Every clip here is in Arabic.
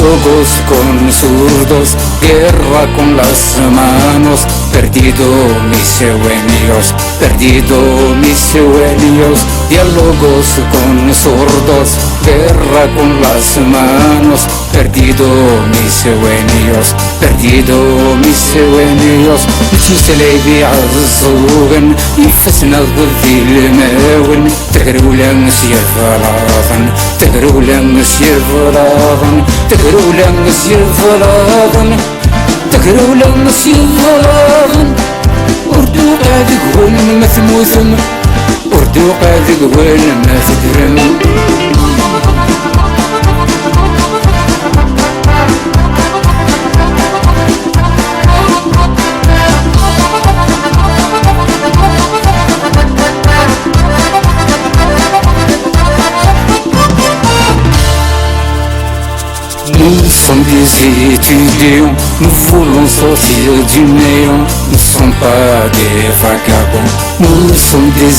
diálogos con zurdos, guerra con las manos, perdido mis sueños, perdido mis sueños, diálogos con sordos, guerra con las manos, perdido mis sueños, perdido mis sueños. نتمثلي بعالزوغن يفسنا غذي الماون، تهرولا مسير فراغن، تهرولا مسير فراغن، تهرولا مسير فراغن، تهرولا مسير فراغن. أردو قادق هون ما ثموثم، أردو قادق هون ما تدرم. Nous sommes des étudiants, nous voulons sortir du néant. Nous ne sommes pas des vagabonds. Nous sommes des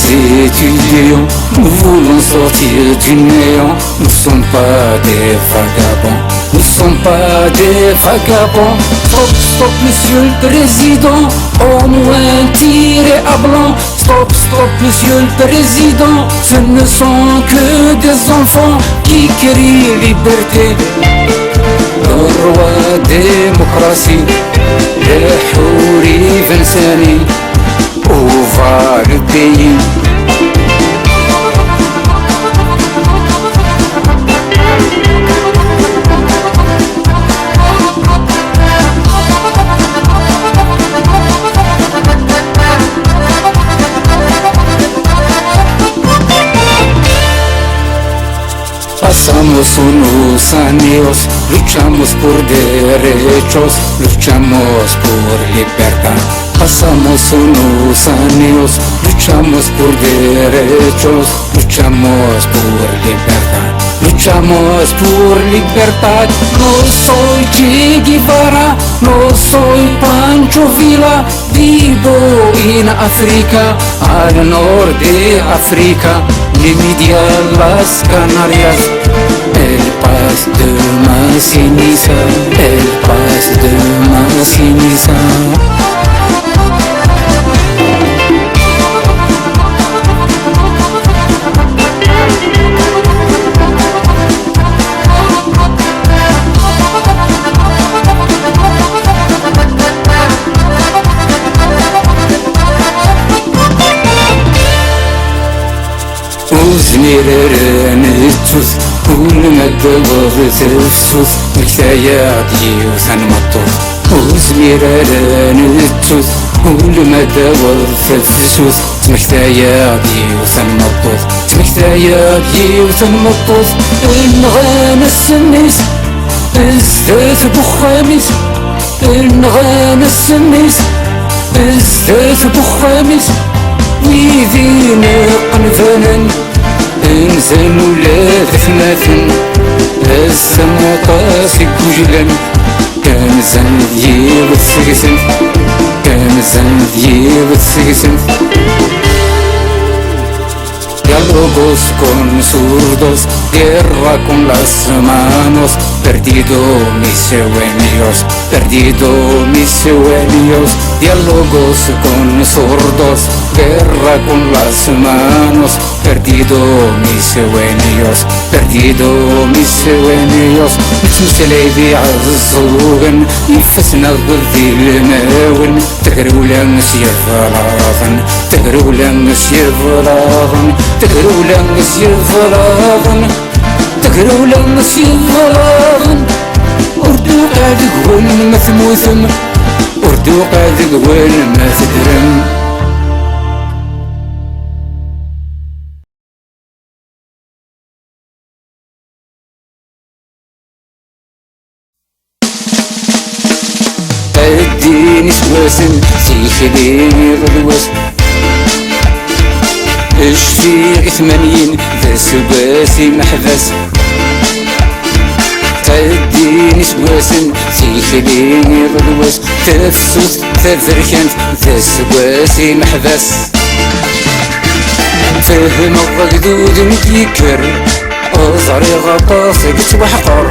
étudiants, nous voulons sortir du néant. Nous ne sommes pas des vagabonds. Nous ne sommes pas des vagabonds. Stop, stop, monsieur le président, au moins tirez à blanc. Stop, stop, monsieur le président, ce ne sont que des enfants qui crient liberté. الروا ديمقراسي لحوري فنساني وفالبيين. Pasamos unos años, luchamos por derechos, luchamos por libertad. Pasamos unos años, luchamos por derechos, luchamos por libertad. Luchamos por libertad. No soy Che Guevara, no soy Pancho Villa, vivo en África, al norte de África, le media las Canarias. El paz de ma ceniza, el paz de ma ceniza. وزميران التوث كل ما تبغ تفسوس الكتايات يوثن مطوط. وزميران التوث كل ما تبغ تفسوس الكتايات يوثن مطوط، الكتايات يوثن مطوط. النغان السميس الزيت بخاميس، النغان السميس الزيت بخاميس. ويذين قنفانا انزل ولا ثماثن السموطة سيكوجلن. كان زندي وتسقسن، كان زندي وتسقسن. Diálogos con zurdos, guerra con las manos, perdido mis sueños, perdido mis sueños. Diálogos con sordos, guerra con las manos, perdido mis sueños, perdido mis sueños. نتمثلي بعالزوغن يفسنا غذي الماون، تهرولا مسير فراغن، تهرولا مسير فراغن، تهرولا مسير فراغن، تهرولا مسير فراغن. أردو قادق هون ما ثموثم، أردو قادق هون ما تدرم. اديني سواسن سيخليني غلوس، اشفي 80 ذا سواسي محبس. اديني سواسن سيخليني غلوس، تفسوس تذركنت ذا سواسي محبس. فهم غدود مكيكر أزري غطاسك توحقر،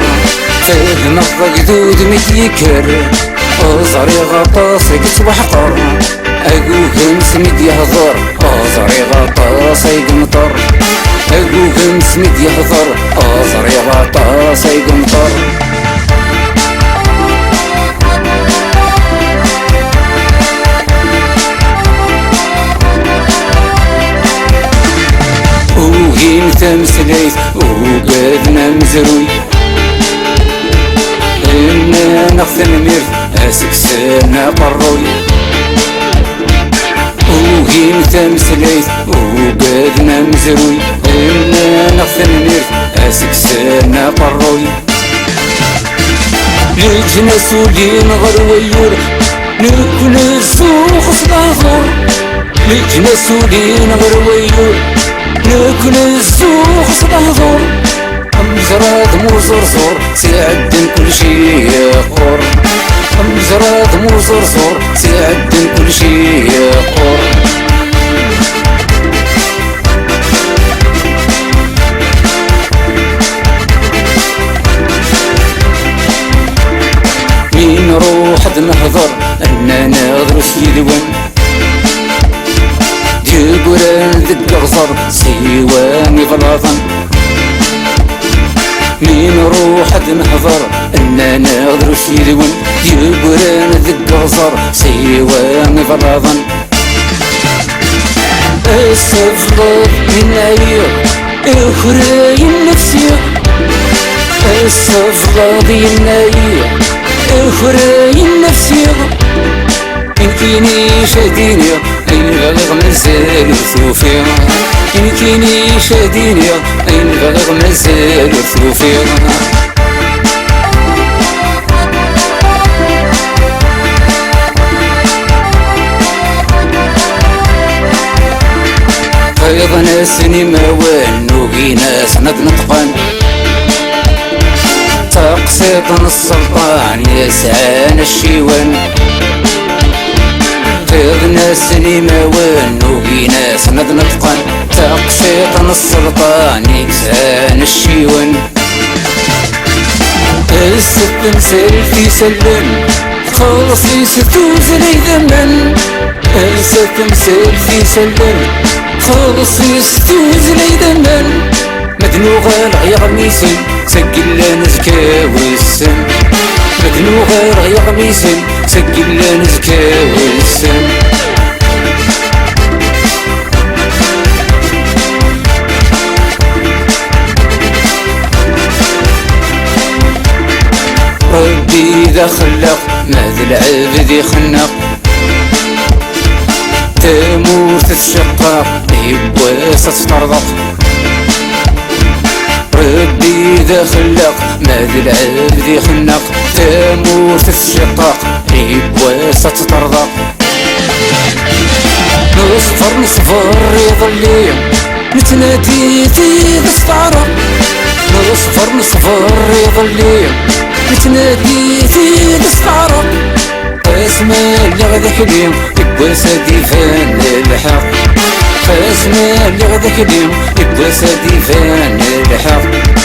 فهم الرقدود متيكر أزري غطاسي قلت وحقر أقوهم سمد يهضر أزري غطاسي قمطر أقوهم سمد يهضر أزري غطاسي قمطر وهين تمسليت وقادنا مزروي إنا نغثن مير أسكسنا قروي وهين تمسليت وقادنا مزروي إنا نغثن مير أسكسنا قروي لجنا سولين غرويور نكون السوق صداغور لجنا سولين غرويور نكون السوق صداغور أمزراد مو زرزور سيعدن كل شي يقر أمزراد مو زرزور سيعدن كل شي يقر مين روح نهضر أننا نغرس يدوان جبران ذك غزر سيواني غلاظا مين روح نهضر أننا نغرس يدوان جبران ذك غزر سيواني غلاظا السفرات من عير اخرين نفسي السفرات من عير اخرين نفسي يمكنني شاديني أين بلغ مازال ثوفي يمكنني شاديني أين بلغ مازال ثوفي فيض ناسني موان نوقي ناس نطقان تقسيط السلطان يسعان الشيوان فيض ناسني موان نوقي ناس نطقان تقسيط السلطان يسعان الشيوان الست مسال في سلم خلصي ستوز لي ذمن الست مسال في سلم خلصي ستوز لي ذمن مدنوغ العيا ميسن سجل نزكا والسن مدنوغ العيا ميسن سجل نزكا والسن ربي إذا خلق ماذا العبد يخنق تموت الشقاق يبواس تطرق ربي إذا خلق ماذا العبد يخنق تموت الشقاق يبواس تطرق نصفر يظلي نتنادي في الستارة نصفر يظلي نتنادي في الستارة اسمع اللي غدا حليم يبواس ديفان الحق اسمع اللي غدا حليم يبواس ديفان الحق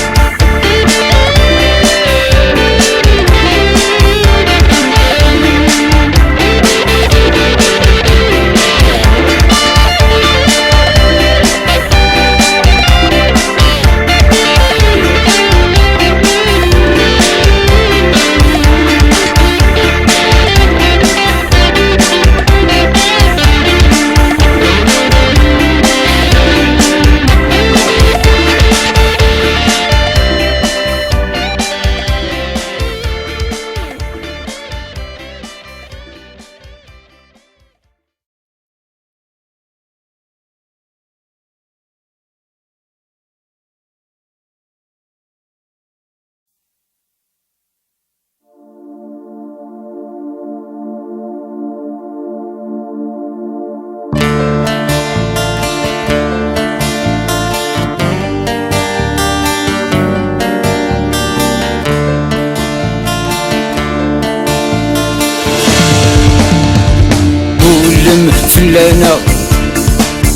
فلانا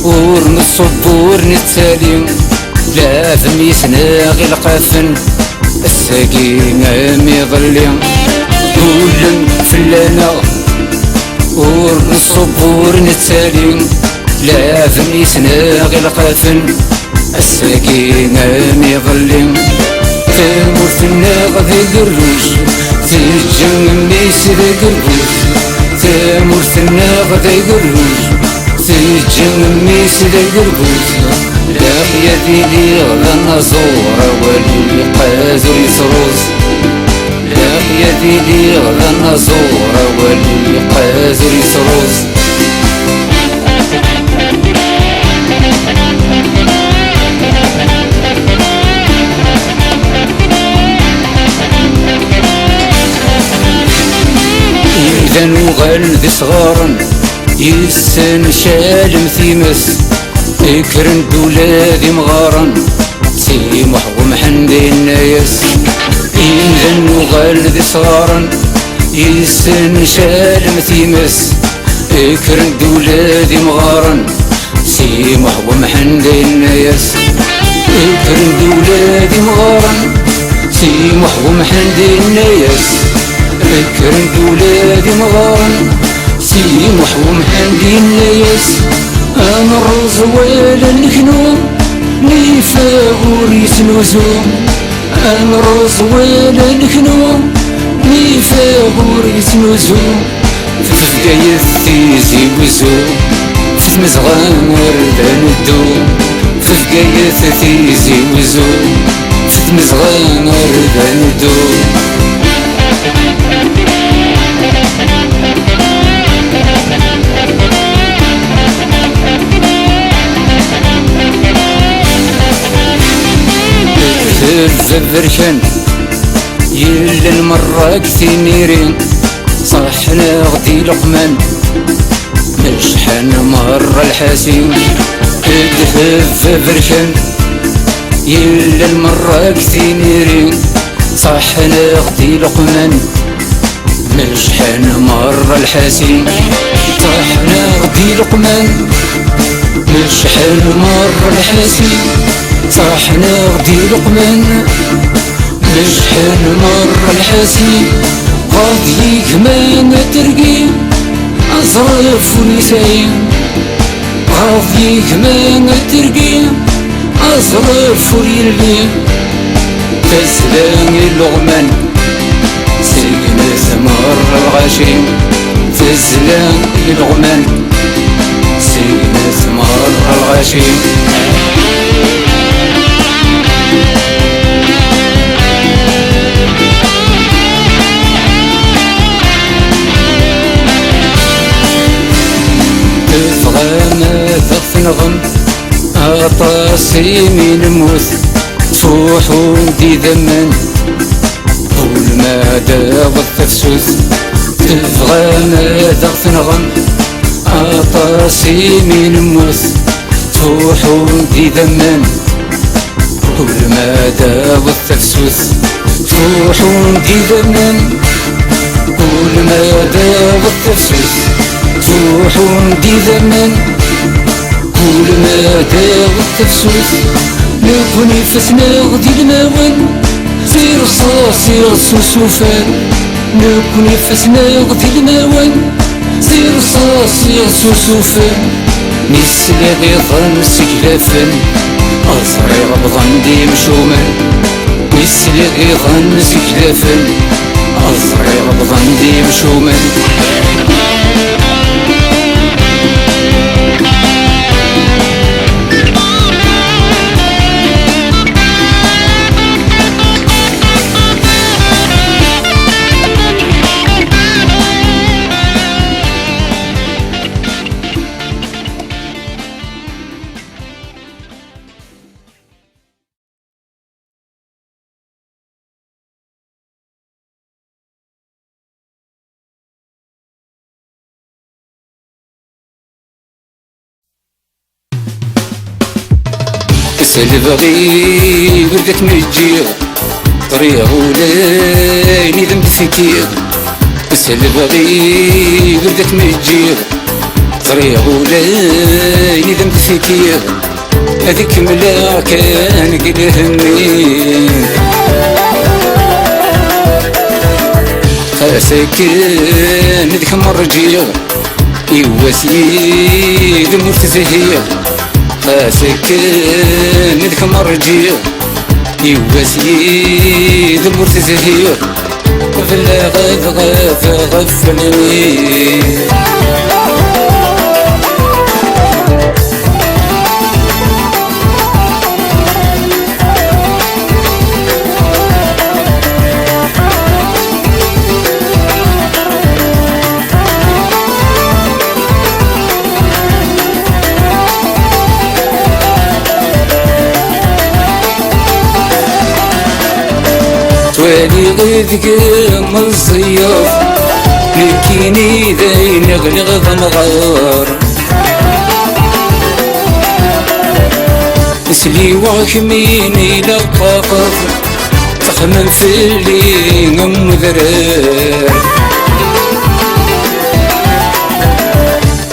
ورن الصبور نتالي لازم يسناغي القافن الساقين ميظلي كل فلانا والصبور نتسالي لا فنيسنا غير القافن الساقين ميظلي تمر في الناغ ذي قروج تجن ميس ذي قروج تمر في الناغ ذي قروج تجن ميس ذي قروج لا يدي لي غدا زورة ولي قازر يسروز لا يدي لي غدا زورة ولي قازر يسروز إذا نغال ذي صغارا يسن شالم ثيمس فكرن دولادي مغارا سيمح ومحندي النايس إذا نغال ذي صغارا يسن شالم ثيمس فكرن دولادي مغارا سيمح ومحندي النايس فكرن دولادي مغارا سيمح ومحندي النايس فكرن دولادي مغارا سيمح ومحندي النايس أنا الرزوال الكنوم نيفاغور يسنوزوم أنا الرزوال الكنوم نيفاغور يسنوزوم ففقاية تيزي وزوم فتمزغان ردان الدوم ففقاية تيزي وزوم فتمزغان ردان الدوم الزبرشن يلا المرة كثيرين صحنا غدي لقمان مشحن مرة الحاسين الزبرشن يلا المرة كثيرين صحنا غدي لقمان مشحن مرة الحاسين صحنا غدي لقمان مشحن مرة الحاسين صاحنا غدي لقمان مشحن مرة الحاسين غادي كمان ترقي أزرف ونسايم غادي كمان ترقي أزرف ونلبي تسلاني اللغمان سيقنس مرة الغاشيم تسلاني اللغمان سيقنس مرة الغاشيم نغم أطاسي من الموت تفوح ودي ذمن طول ما داغ التفسوس تبغى نادغ نغم أطاسي من الموت تفوح ودي ذمن طول ما داغ التفسوس تفوح ودي ذمن طول ما داغ التفسوس تفوح ودي ذمن كل ما داغ التفسوس نكوني فسنا غدي الماون سير صاصي السوسوفان نكوني فسنا غدي الماون سير صاصي السوسوفان نسلا غيظن سكلافن أصري غبضن دي مشومان نسلا غيظن سكلافن أصري غبضن دي مشومان البغي بدات مجيغ طريق ولاني ذنب فكير بس البغي بدات مجيغ طريق ولاني ذنب فكير هذيك ملا كان قل همي ساكن ذيك مرجية إوا سيد مرتزهية ساكن ذيك مرجية إوا سيد مرتزهية فلا غفلني توالي غيدك مزيف لكيني ذاين يغلغ ضمغار سلي وحميني لقاقف تخمم في اللي مذرار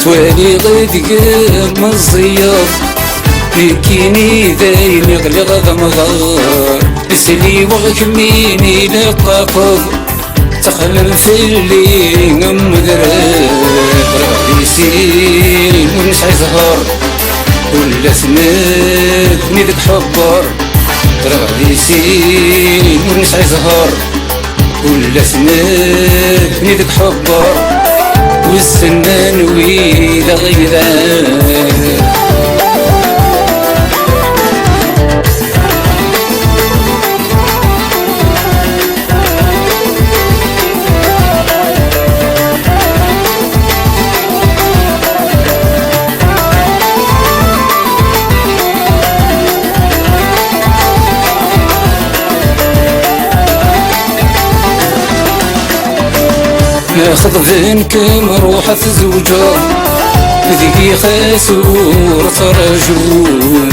توالي غيدك مزيف لكيني ذاين يغلغ ضمغار سلي وحميني لقاقف تخمم في اللي مذرار ربي سين ونسعي زهر ولا سندني ذك حبار رغدي سين ونسعي زهر ولا سندني ذك حبار والسنان ويدا غيدان ناخذ ذنكم روحة زوجة ذيكي خاسور ترجون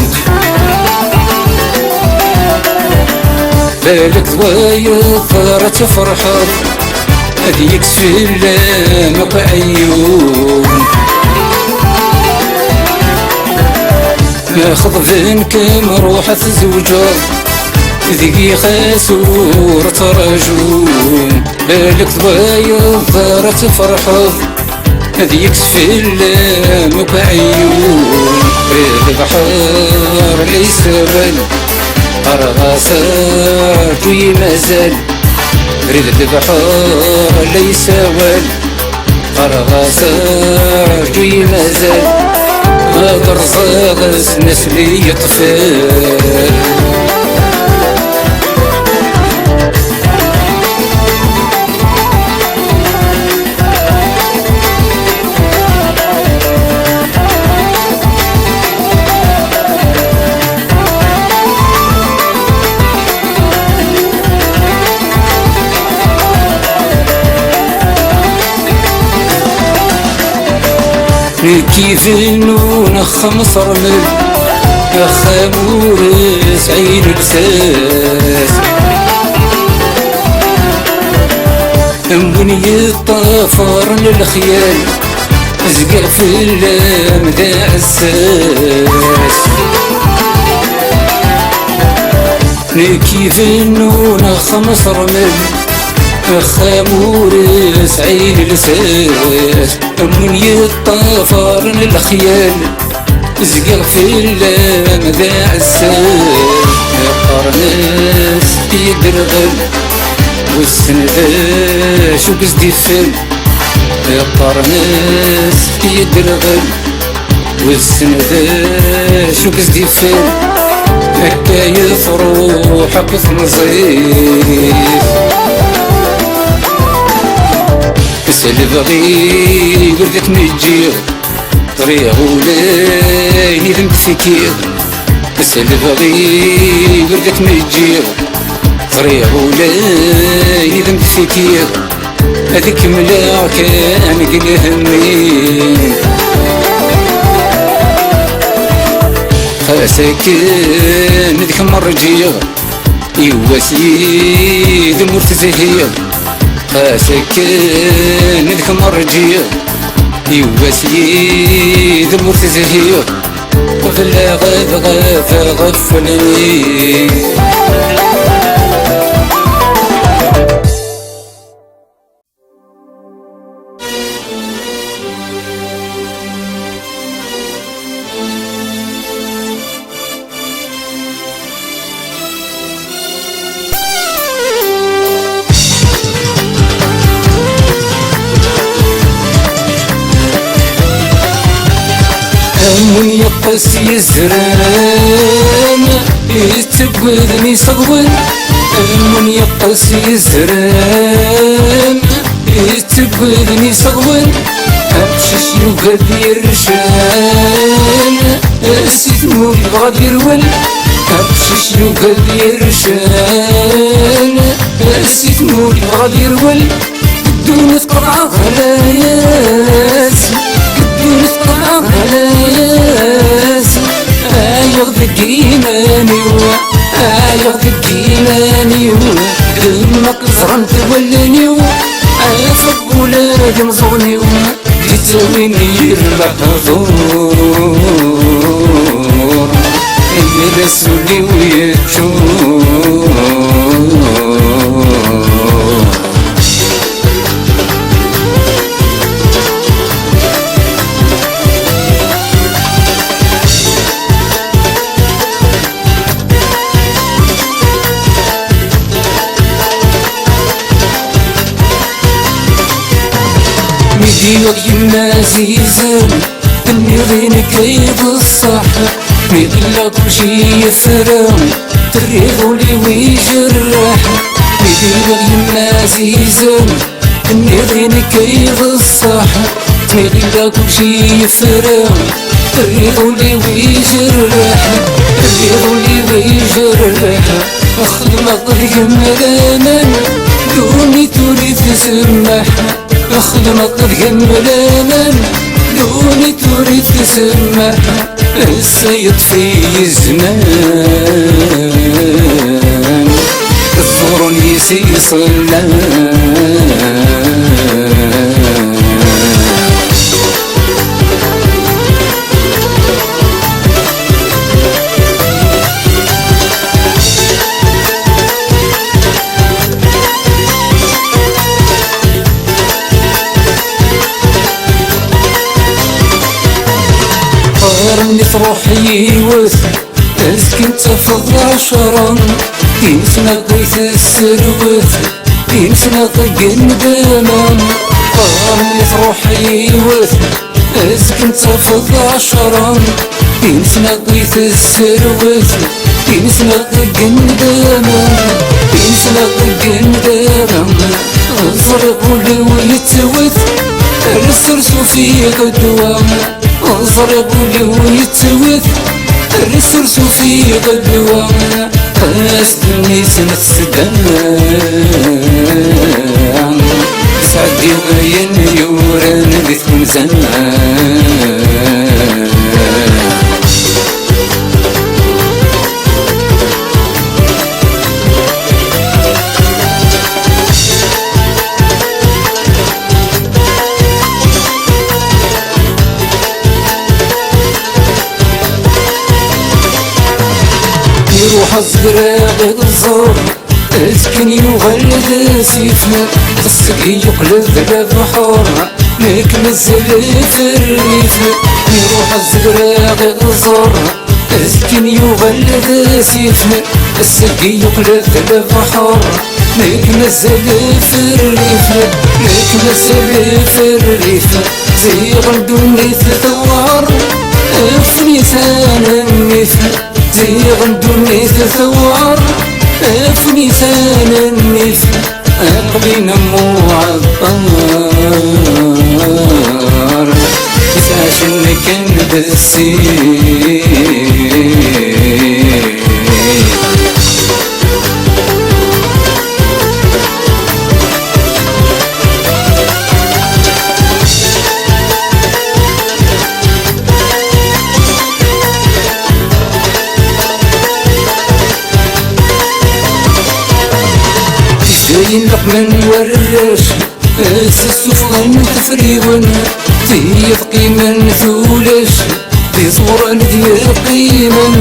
بالك ضوايا ثارت فرحة هذيك سلام عيون ناخذ ذنكم روحة زوجة ذيكي خاسور ترجون بالك ضوايا ثارت فرحة هذيك سلام بعيون ريد البحر ليس بل أرغاسات ويمازال ريد البحر ليس بل أرغاسات ويمازال هذا الرزاق نسلي يطفال كيف النون خمس رمل خمورس عين الساس بني الطفر للخيال زقع في اللام ذا عساس كيف النون خمس رمل خمورس عين الساس من يطفر للخيال زقع في اللام ذا عساس قرناس يدرغل والسندة شو قصدي فين قرناس يدرغل والسندة شو قصدي فين هكا يفروحك في نصيف سلبغي وردك نجير طريق ولاي ذنب فكير سلبغي وردك نجير طريق ولاي ذنب فكير هذيك ملا كان قل همي ساكن ذيك مرجية إوا سيد مرتزهية ساكن ذيك مرجية إوا سيد مرتزهية فلا غفلني همون يقص يزران يتبذني صغول، همون يقص يزران يتبذني صغول، أمشش يوقد يرشان السيد مولي بغاد يرول، أمشش يوقد يرشان السيد مولي بغاد يرول. قدوني تقطع غلاياس، قدوني تقطع غلاياس، يغذك إيماني يغذك إيماني، دمك زرن تولني عافق ولادي مزغني، يتساويني المحظور يرسولي ويتشور. ميدي ويما زيزان النظين كيد الصح، ميدلا كلشي يفرم تريضولي ويجرح. ميدي ويما زيزان النظين كيد الصح، ميدلا كلشي يفرم تريضولي ويجرح، تريضولي ويجرح. خدمة ضيق ملانا دوني تريد تسمح، خدمة ضيق ملانا دوني تريد تسمح. السيد في الزمان الظهر يسي صلان. قارني تروحي يوث اسكن تفض عشرا، يمسنا قيث السروث يمسنا طق الندمان. قارني تروحي يوث اسكن تفض عشرا، يمسنا قيث السروث يمسنا طق الندمان، يمسنا طق الندمان. الزرق ولو يتوث السرسو في قدوة، الزرق ولو يتوث السرسو في قدوة. أسدني سنة السدان سعدي وين يوران بيت زمان. يروح الزراغ الزور اسكن يغلد سيفنا، السقي يقلب البحور ليك نزل في الريف. يروح الزراغ الزور اسكن يغلد سيفنا، السقي يقلب البحور ليك نزل في الريف، ليك نزل في الريف. زيغ الدنيا تثوار في نيسان النيف، زيغ الدنيا تثوار في نيسان النيف. قبلنا معطر يسعشن كان بالسيف. زين لقمن ورش السفغن تفريون، تيفقي من ثولش في صورة ديال قيمن.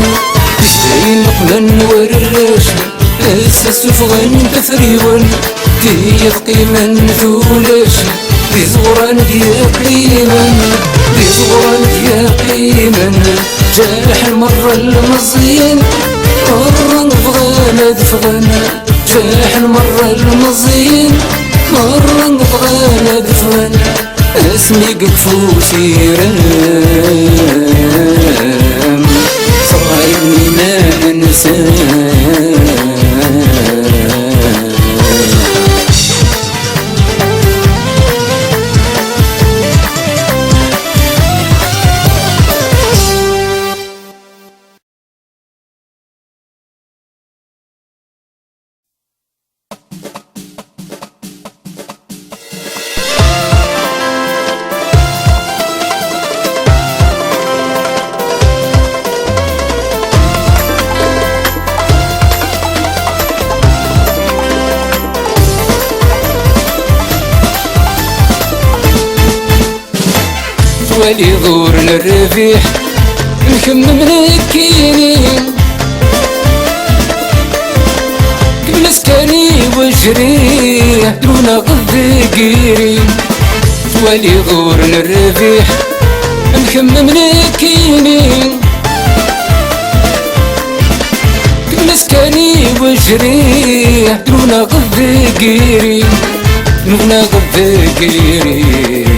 زين لقمن ورش السفغن تفريون، تيفقي من ثولش في صورة ديال قيمن، في صورة ديال قيمن. جارح المرة المزين الرنق فغانا دفغانا، جاح المرة المزين مرة نبغانا دفن اسمي قفو سيران. توالي غورنا الربيح نخمم الكينين قبل سكاني وجريح درونا غذاقيرين توالي غورنا الربيح نخمم الكينين قبل سكاني وجريح درونا غذاقيرين درونا غذاقيرين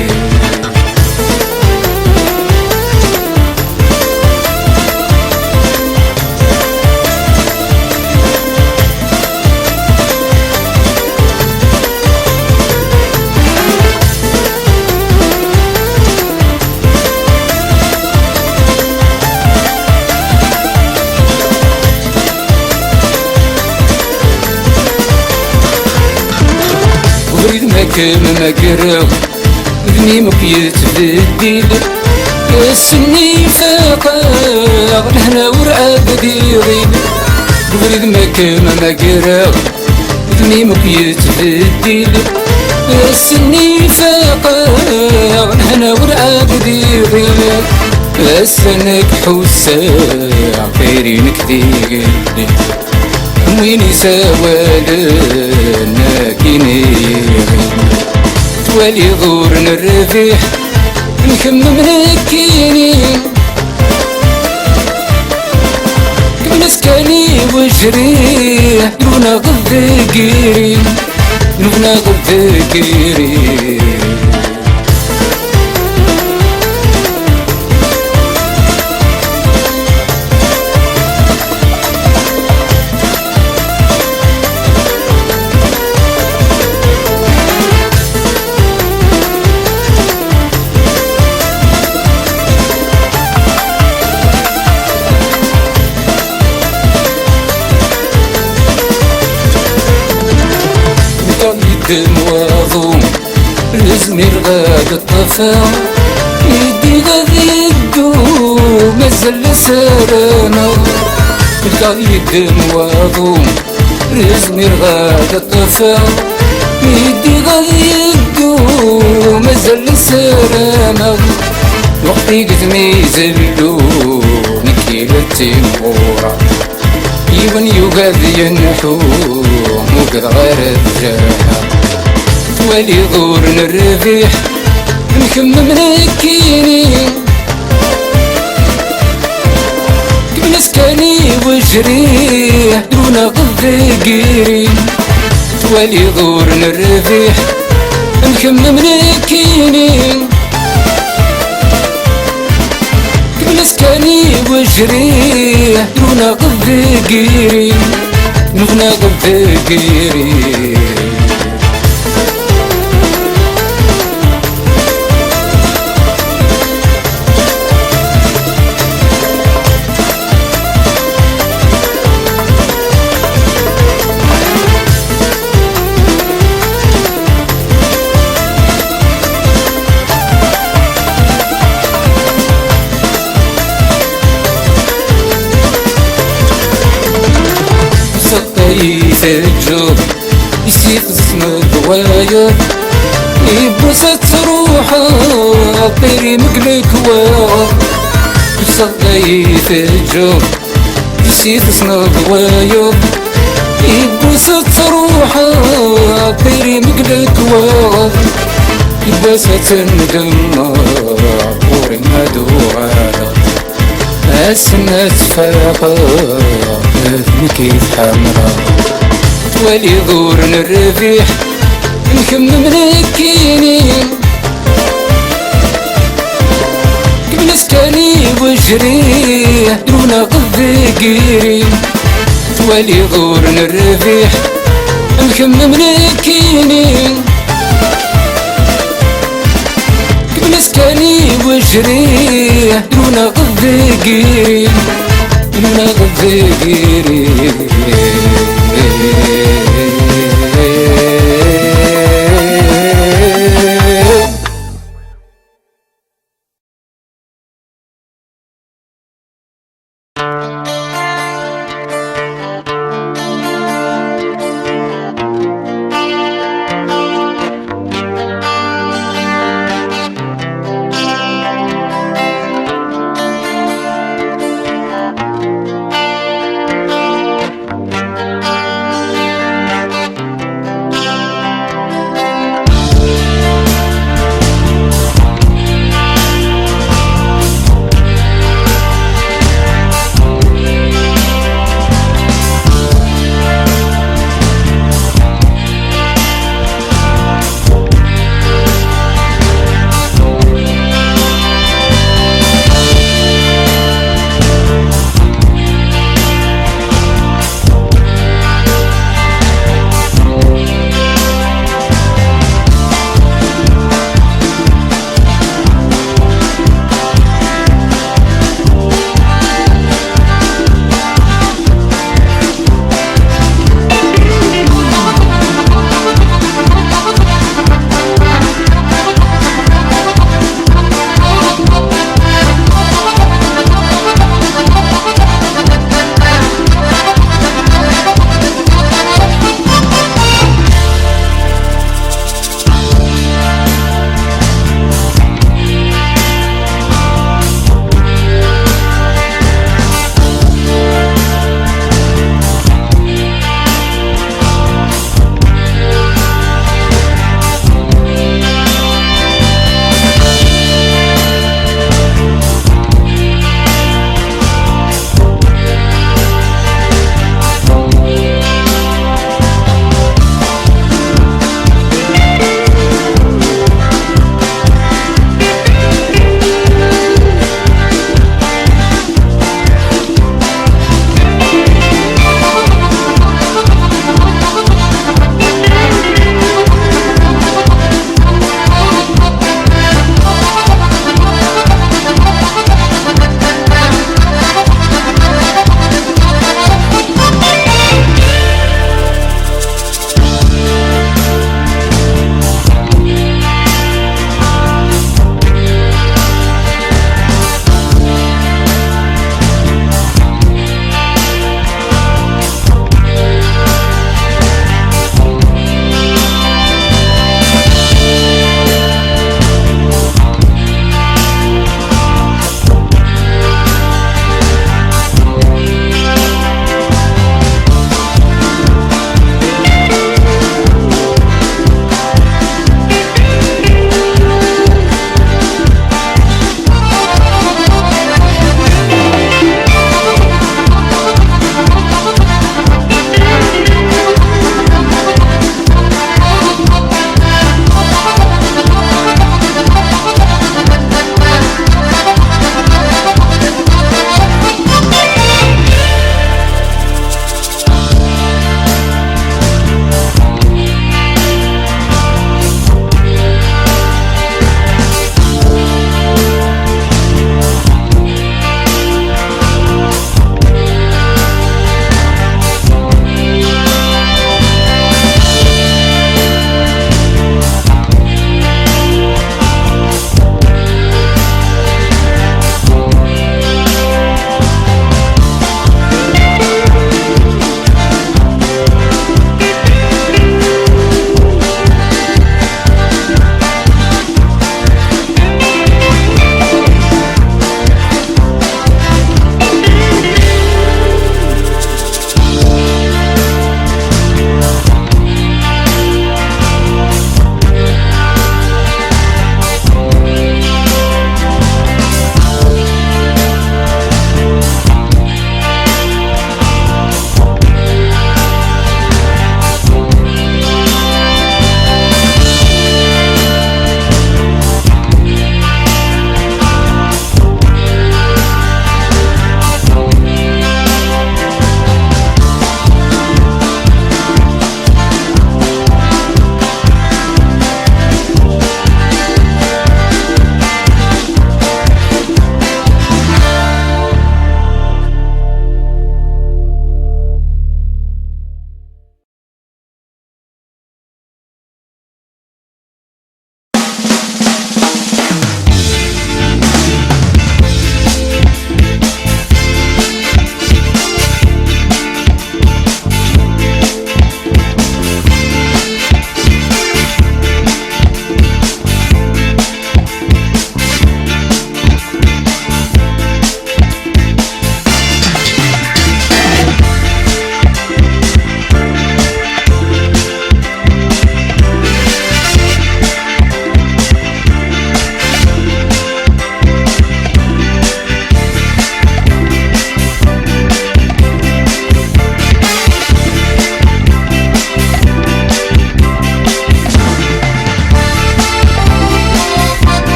وريد مكان ما قراو ذني مكيت بالديل السني فاقا لهنا ورعاد ديغيل وريد مكان ما قراو ذني مكيت بالديل السني فاقا لهنا ورعاد ديغيل السنك حوسا غيرينك ديغيل ويني سوالنا كينيغين توالي غورنا الربيح نخمم الكينين قبل سكاني وجريح درونا غذاقيرين درونا غذاقيرين المواظوم الزمير غاد الطفا يدي غادي يدو مازال سرانا القايد المواظوم الزمير غاد الطفا يدي غادي يدو مازال سرانا وقتي قدمي زلو نكيلتي مغورة يبن يقاد ينحو موقد غير الجاحة توالي غورنا الربيح نخمم الكينين قبل سكاني وجريح درونا غذاقيرين توالي غورنا الربيح نخمم الكينين قبل سكاني وجريح درونا غذاقيرين درونا غذاقيرين يسجل يسيف اسمه ضوايا يبوسة روحه طيري مقلك واه يصدى يسجل يسيف اسمه ضوايا يبوسة روحه طيري مقلك واه يبوسة ندمر بوري مدوعة السنة تفاقا كيف حمرا توالي غورنا الربيح نخمم الكينين قبل سكاني وجريح درونا غذاقيرين توالي غورنا الربيح نخمم الكينين قبل سكاني وجريح درونا غذاقيرين درونا غذاقيرين